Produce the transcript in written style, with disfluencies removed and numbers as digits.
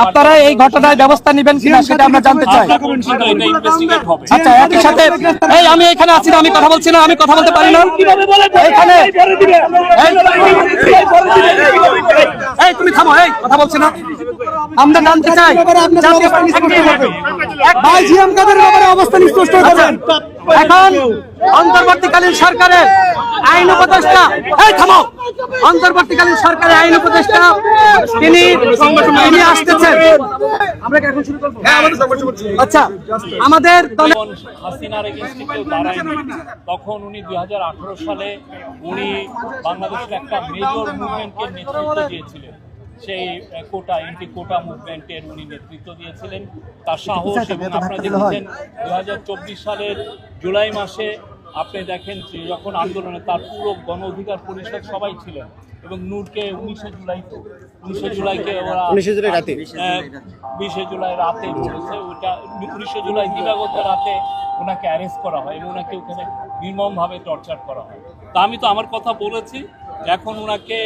আপনারা এই ঘটনায় ব্যবস্থা নেবেন কিনা সেটা আমরা জানতে চাই। আচ্ছা, একই সাথে এই আমি এখানে আছি না, আমি কথা বলছি না, আমি কথা বলতে পারি না এখানে। এই তুমি থামো, এই কথা বলছি না। আমরা জানতে চাই অবস্থান স্পষ্ট করবেন। এখন অন্তর্বর্তীকালীন সরকারের আইন উপদেষ্টা, এই থামো, অন্তর্বর্তীকালীন সরকারের আইন উপদেষ্টা তিনি আসতেছেন। আমরা কি এখন শুরু করব? আচ্ছা, আমাদের দলে হাসিনার এগেইনস্টে কেউ দাঁড়ায়নি, তখন উনি 2018 সালে উনি বাংলাদেশের একটা মেজর মুভমেন্টকে নেতৃত্ব দিয়েছিলেন। সেই কোটা এন্টি কোটা মুভমেন্টের উনি নেতৃত্ব দিয়েছিলেন। তার সাহস এবং আপনারা দেখেছেন 2024 সালের জুলাই মাসে আপনি দেখেন যখন আন্দোলনে তার পুরো গণ অধিকার পরিষদ সবাই ছিলেন এবং নূরকে 19শে জুলাইকে ওরা 20শে জুলাই রাতে বলেছে, ওটা 19শে জুলাই দিবাগত রাতে ওনাকে অ্যারেস্ট করা হয় এবং ওনাকে ওখানে নির্মমভাবে টর্চার করা হয়। তা আমি তো আমার কথা বলেছি, এখন ওনাকে